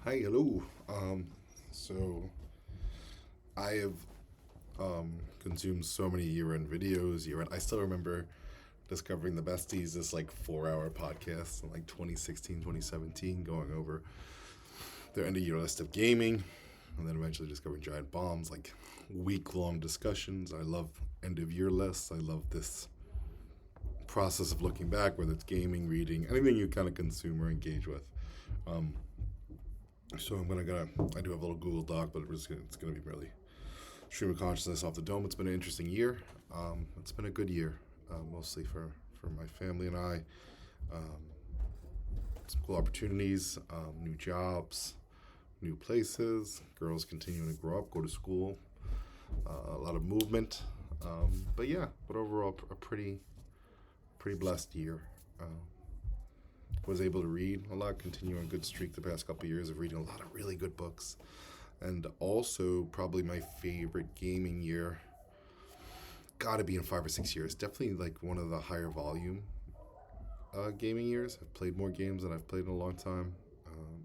Hi, hello. So I have consumed so many year-end videos. Year-end, I still remember discovering the besties. This like 4-hour podcast in like 2016, 2017, going over their end-of-year list of gaming, and then eventually discovering Giant Bombs, like week-long discussions. I love end-of-year lists. I love this process of looking back, whether it's gaming, reading, anything you kind of consume or engage with. Um, so I do have a little Google Doc, but it's gonna be really stream of consciousness off the dome. It's been an interesting year. It's been a good year, mostly for my family and I. Um, some cool opportunities, new jobs, new places. Girls continuing to grow up, go to school. A lot of movement. But overall, a pretty blessed year. Was able to read a lot, continue on a good streak the past couple of years of reading a lot of really good books. And also, probably my favorite gaming year, gotta be in 5 or 6 years. Definitely like one of the higher volume gaming years. I've played more games than I've played in a long time.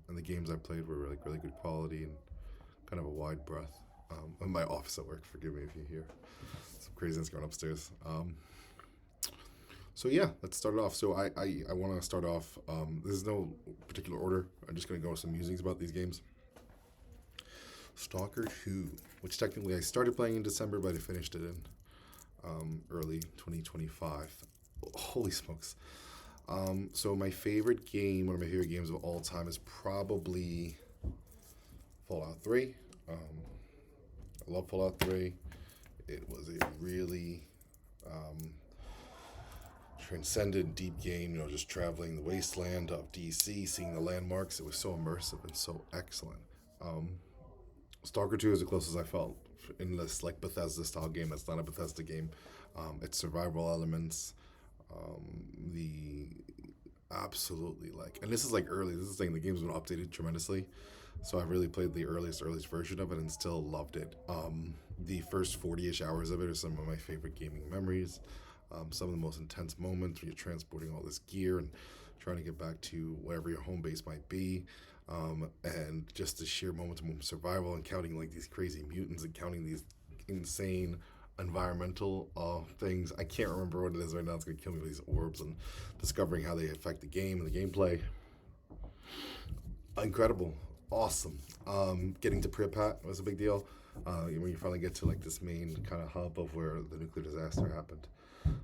And the games I played were like really good quality and kind of a wide breadth. In my office at work, forgive me if you hear some craziness going upstairs. So yeah, let's start it off. So I want to start off. There's no particular order. I'm just gonna go with some musings about these games. Stalker 2, which technically I started playing in December, but I finished it in early 2025. Holy smokes! So my favorite game, one of my favorite games of all time, is probably Fallout 3. I love Fallout 3. It was a really transcendent, deep game. Just traveling the wasteland of DC, seeing the landmarks. It was so immersive and so excellent. Um, Stalker 2 is the closest I felt in this like Bethesda style game. That's not a Bethesda game. It's survival elements. The absolutely like, and this is like early. This is saying the game's been updated tremendously. So I really played the earliest version of it and still loved it. The first 40-ish hours of it are some of my favorite gaming memories. Some of the most intense moments when you're transporting all this gear and trying to get back to wherever your home base might be. And just the sheer moment to moment survival and counting like these crazy mutants and counting these insane environmental things. I can't remember what it is right now. It's going to kill me with these orbs and discovering how they affect the game and the gameplay. Incredible. Awesome. Getting to Pripyat was a big deal. When you finally get to like this main kind of hub of where the nuclear disaster happened.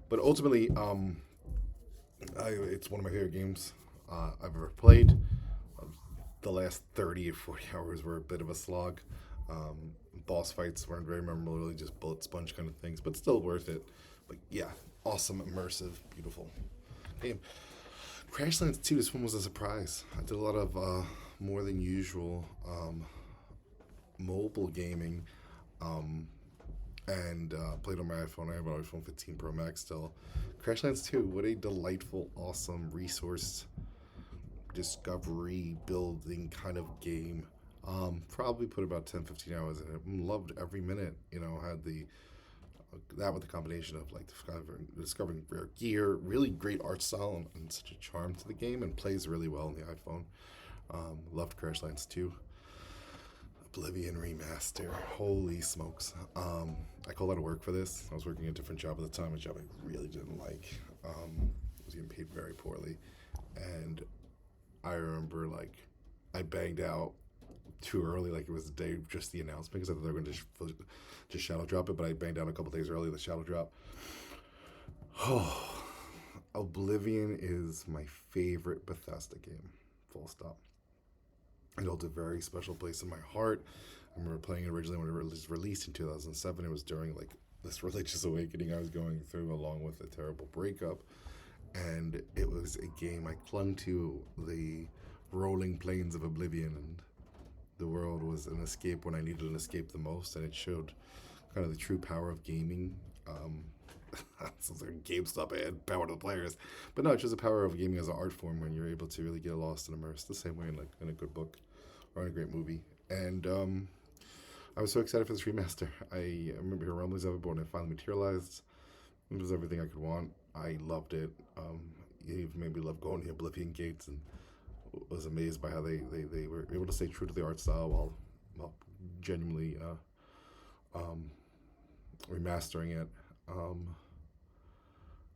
But ultimately, it's one of my favorite games I've ever played. The last 30 or 40 hours were a bit of a slog. Boss fights weren't very memorable, really just bullet sponge kind of things, but still worth it. But yeah, awesome, immersive, beautiful game. Crashlands 2, this one was a surprise. I did a lot of more than usual mobile gaming and played on my iPhone. I have an iPhone 15 Pro Max still. Crashlands 2, what a delightful, awesome resource discovery building kind of game. Probably put about 10, 15 hours in it. Loved every minute. Had the that with the combination of like discovering rare gear, really great art style and such a charm to the game, and plays really well on the iPhone. Loved Crashlands 2. Oblivion remaster. Holy smokes. I called out of work for this. I was working a different job at the time, a job I really didn't like. I was getting paid very poorly. And I remember like I banged out too early, like it was the day of just the announcement because I thought they were going to just shadow drop it, but I banged out a couple days early the shadow drop. Oh, Oblivion is my favorite Bethesda game. Full stop. It holds a very special place in my heart. I remember playing it originally when it was released in 2007. It was during like this religious awakening I was going through, along with a terrible breakup. And it was a game I clung to, the rolling plains of Oblivion, and the world was an escape when I needed an escape the most, and it showed kind of the true power of gaming. Sounds like a GameStop ad, power to the players, but no, it's just the power of gaming as an art form when you're able to really get lost and immersed the same way in a good book or in a great movie. And I was so excited for this remaster. I remember hearing rumblings of it, but when it finally materialized, it was everything I could want. I loved it. It even made me love going to the Oblivion Gates and was amazed by how they were able to stay true to the art style while genuinely um, remastering it.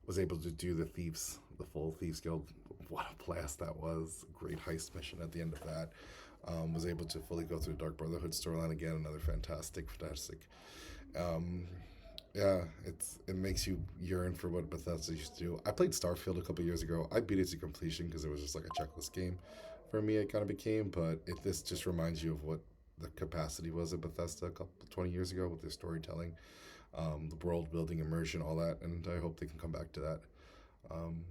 Was able to do the full Thieves Guild. What a blast that was! Great heist mission at the end of that. Was able to fully go through the Dark Brotherhood storyline again. Another fantastic. Um, yeah, it makes you yearn for what Bethesda used to do. I played Starfield a couple years ago. I beat it to completion because it was just like a checklist game. For me, it kind of became, but this just reminds you of what the capacity was at Bethesda a couple 20 years ago with their storytelling, the world building, immersion, all that, and I hope they can come back to that. Um,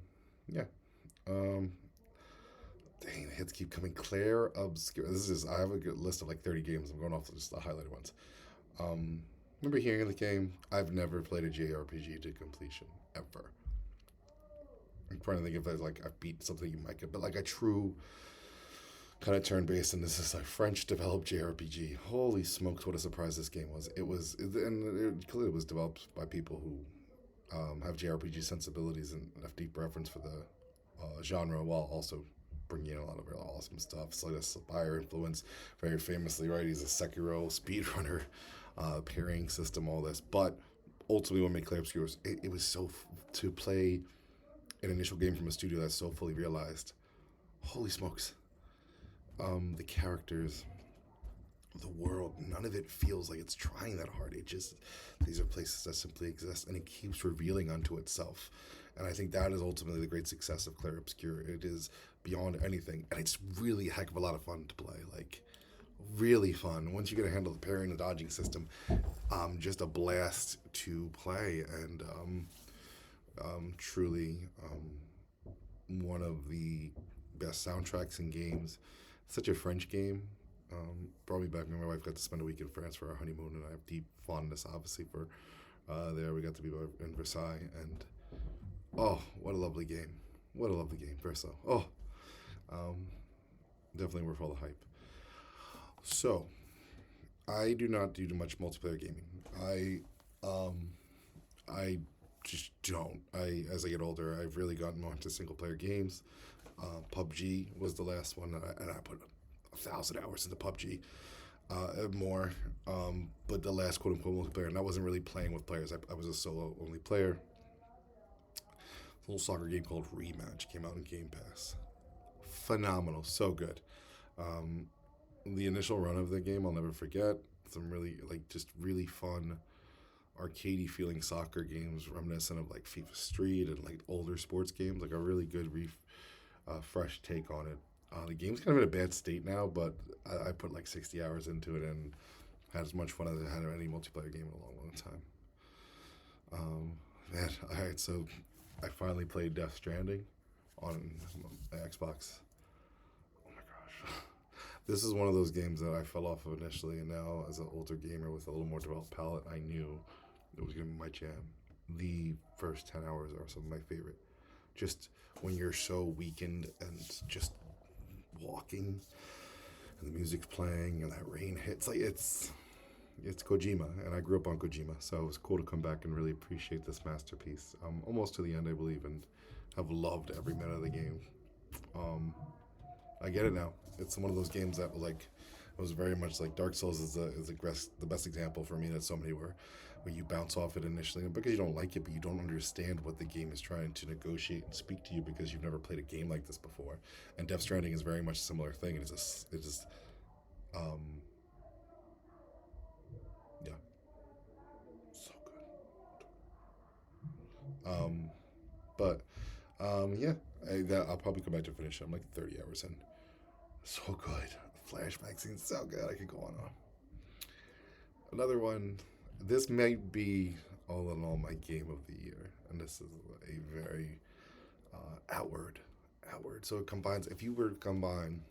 yeah. Um, Dang, the hits keep coming. Claire Obscure. I have a good list of like 30 games. I'm going off just the highlighted ones. Um, Remember hearing the game? I've never played a JRPG to completion, ever. I'm trying to think if there's like I've beat something you might get, but like a true kind of turn based, and this is a French developed JRPG. Holy smokes, what a surprise this game was. And it clearly was developed by people who have JRPG sensibilities and have deep reference for the genre while also bringing in a lot of real awesome stuff. So this Spire influence, very famously, right? He's a Sekiro speedrunner, pairing system, all this. But ultimately, what made Clay Obscure was it was to play an initial game from a studio that's so fully realized. Holy smokes. The characters, the world, none of it feels like it's trying that hard. These are places that simply exist, and it keeps revealing unto itself. And I think that is ultimately the great success of Claire Obscure. It is beyond anything, and it's really a heck of a lot of fun to play. Like, really fun. Once you get a handle of the parrying and dodging system, just a blast to play, and truly one of the best soundtracks in games. Such a French game. Brought me back when my wife got to spend a week in France for our honeymoon, and I have deep fondness, obviously, for there. We got to be in Versailles, and oh, what a lovely game! What a lovely game, Versailles. Oh, definitely worth all the hype. So, I do not do much multiplayer gaming. I just don't. As I get older, I've really gotten more into single player games. PUBG was the last one, and I put 1,000 hours into PUBG, more. But the last quote unquote multiplayer, and I wasn't really playing with players. I was a solo only player. A little soccer game called Rematch came out in Game Pass. Phenomenal, so good. The initial run of the game, I'll never forget. Some really just really fun, arcadey feeling soccer games, reminiscent of like FIFA Street and like older sports games. Like a really good fresh take on it. The game's kind of in a bad state now, but I put like 60 hours into it and had as much fun as I had in any multiplayer game in a long time. Man, all right, so I finally played Death Stranding on my Xbox. Oh my gosh. This is one of those games that I fell off of initially, and now as an older gamer with a little more developed palate, I knew it was going to be my jam. The first 10 hours are some of my favorite. Just when you're so weakened and just walking and the music's playing and that rain hits, like it's Kojima, and I grew up on Kojima, so it was cool to come back and really appreciate this masterpiece. Almost to the end, I believe, and have loved every minute of the game. I get it now. It's one of those games that was very much like Dark Souls is the best example for me. That so many where you bounce off it initially because you don't like it, but you don't understand what the game is trying to negotiate and speak to you because you've never played a game like this before. And Death Stranding is very much a similar thing. Yeah, so good. Yeah, I'll probably come back to finish it. I'm like 30 hours in. So good. Flashback scenes, so good. I could go on. Another one. This might be all in all my game of the year, and this is a very outward. So it combines. If you were to combine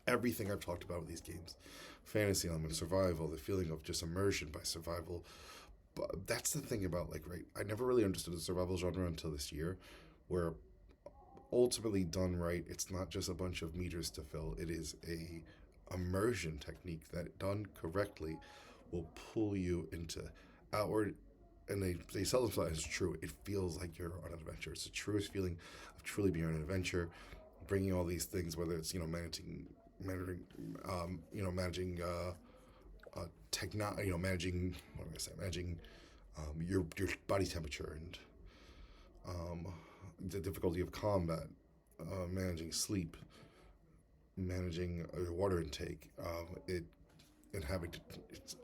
everything I've talked about with these games, fantasy element, survival, the feeling of just immersion by survival. But that's the thing about right. I never really understood the survival genre until this year, where ultimately done right, it's not just a bunch of meters to fill. It is a immersion technique that done correctly will pull you into outward, and they sell themselves as true. It feels like you're on an adventure. It's the truest feeling of truly being on an adventure. bringing all these things, whether it's managing managing, what am I say, managing your body temperature and um, the difficulty of combat, managing sleep, managing your water intake. It and having to, it's,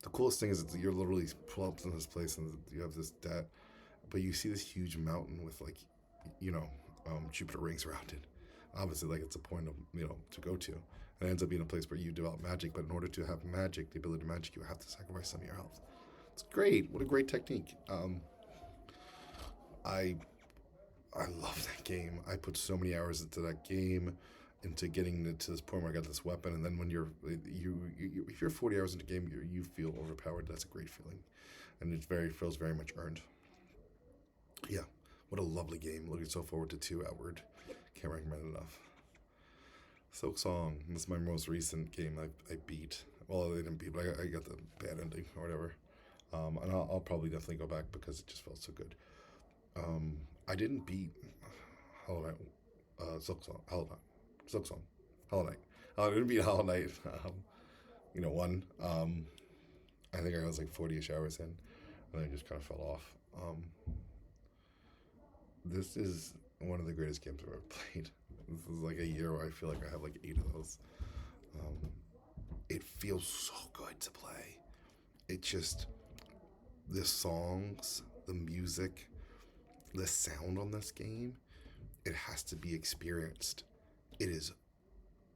the coolest thing is that you're literally pull up in this place and you have this that, but you see this huge mountain with like, you know, Jupiter rings around it. Obviously, like it's a point of to go to. And it ends up being a place where you develop magic, but in order to have magic, the ability to magic, you have to sacrifice some of your health. It's great. What a great technique. I I love that game. I put so many hours into that game, into getting to this point where I got this weapon, and then when if you're 40 hours into the game, you feel overpowered. That's a great feeling, and feels very much earned. Yeah, what a lovely game. Looking so forward to 2 Outward. Can't recommend it enough. Silk Song. This is my most recent game I beat. Well, I didn't beat, but I got the bad ending or whatever. And I'll probably definitely go back because it just felt so good. I didn't beat Hollow Knight, Silk Song, Hollow Knight, Silk Song, Hollow Knight. I didn't beat Hollow Knight. One. I think I was like 40-ish hours in, and I just kind of fell off. This is one of the greatest games I've ever played. This is like a year where I feel like I have like 8 of those. It feels so good to play. It just, the songs, the music, the sound on this game, it has to be experienced. It is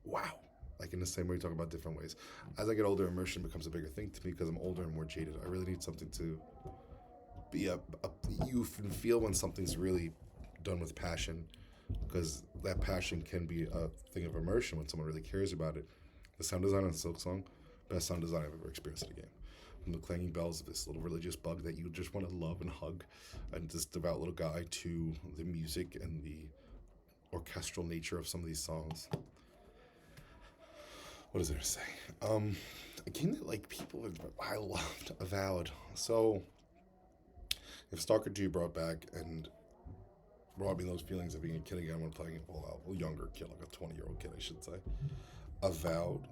wow. Like in the same way we talk about different ways. As I get older, immersion becomes a bigger thing to me because I'm older and more jaded. I really need something to be you can feel when something's really done with passion, because that passion can be a thing of immersion when someone really cares about it. The sound design on Silk Song, best sound design I've ever experienced in a game. From the clanging bells of this little religious bug that you just want to love and hug, and this devout little guy, to the music and the orchestral nature of some of these songs. What is there to say? A game that like I loved, Avowed. So if Stalker 2 brought me those feelings of being a kid again when playing a younger kid, like a 20-year-old kid, I should say. Avowed,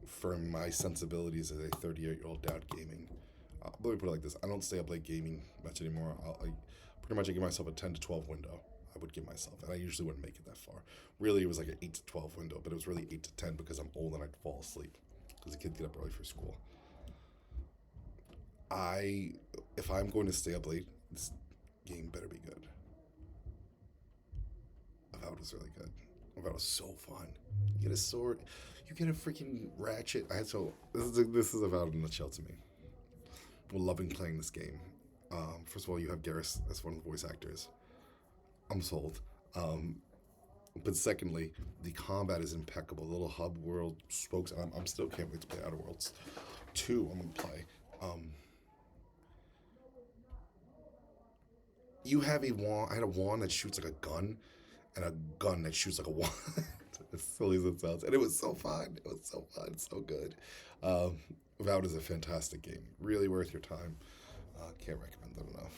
for my sensibilities as a 38-year-old dad gaming, let me put it like this: I don't stay up late gaming much anymore. Pretty much I give myself a 10 to 12 window. I would give myself, and I usually wouldn't make it that far. Really, it was like an 8 to 12 window, but it was really 8 to 10 because I'm old and I'd fall asleep because the kids get up early for school. If I'm going to stay up late, this game better be good. Avowed was really good. Avowed was so fun. You get a sword, you get a freaking ratchet. This is Avowed in a nutshell to me. I'm loving playing this game. First of all, you have Garrus as one of the voice actors. I'm sold. But secondly, the combat is impeccable. The little hub world spokes. I'm still can't wait to play Outer Worlds 2. I'm gonna play. You have a wand. I had a wand that shoots like a gun, and a gun that shoots like a wand. As silly as it sounds, and it was so fun. It was so fun, so good. Avowed is a fantastic game. Really worth your time. Can't recommend it enough.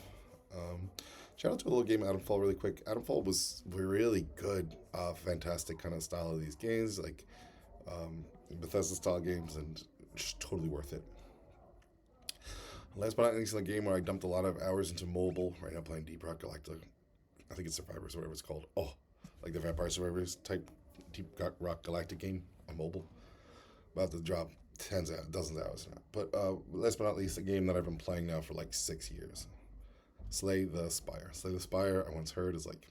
Shout out to a little game, Adamfall, really quick. Adamfall was really good. Fantastic kind of style of these games, like Bethesda style games, and just totally worth it. Last but not least, a game where I dumped a lot of hours into mobile. Right now, playing Deep Rock Galactic. I think it's Survivors, or whatever it's called. Oh, like the Vampire Survivors type Deep Rock Galactic game on mobile. About to drop dozens of hours now. But last but not least, a game that I've been playing now for like 6 years. Slay the Spire. Slay the Spire, I once heard, is like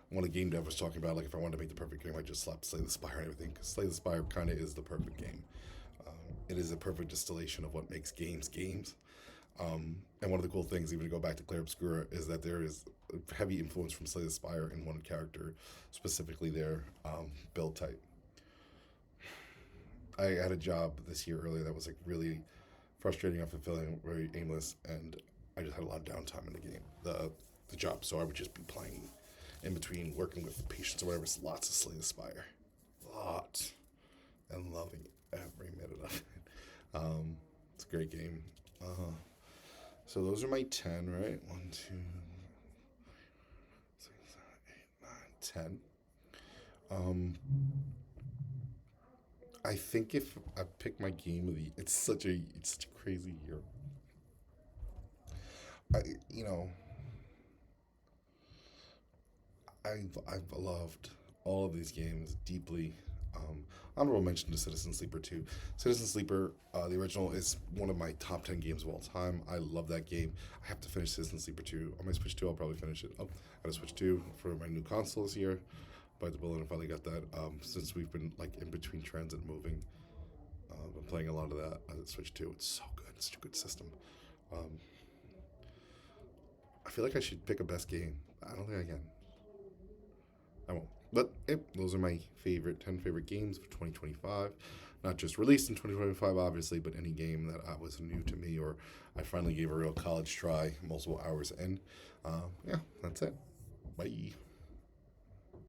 one of the game dev was talking about, like if I wanted to make the perfect game, I just slap Slay the Spire and everything. Because Slay the Spire kind of is the perfect game. It is a perfect distillation of what makes games. And one of the cool things, even to go back to Clair Obscura, is that there is a heavy influence from Slay the Spire in one character, specifically their build type. I had a job this year earlier that was like really frustrating, unfulfilling, very aimless, and I just had a lot of downtime in the game, the job. So I would just be playing in between, working with patients or whatever. It's lots of Slay the Spire, lots, and loving every minute of it. It's a great game. So those are my 10, right? 1, 2, 3, 4, 5, 6, 7, 8, 9, 10. Um, I think if I pick my game of the, it's such a crazy year. I you know I've loved all of these games deeply. Honorable mention to Citizen Sleeper 2. Citizen Sleeper, the original, is one of my top 10 games of all time. I love that game. I have to finish Citizen Sleeper 2. On my Switch 2, I'll probably finish it. Oh, I had a Switch 2 for my new console this year. Bite the bullet and finally got that. Since we've been like in between transit moving, I'm playing a lot of that on Switch 2. It's so good. It's such a good system. Um, I feel like I should pick a best game. I don't think I can. I won't. But yep, those are my 10 favorite games of 2025. Not just released in 2025, obviously, but any game that was new to me or I finally gave a real college try multiple hours in. Yeah, that's it. Bye.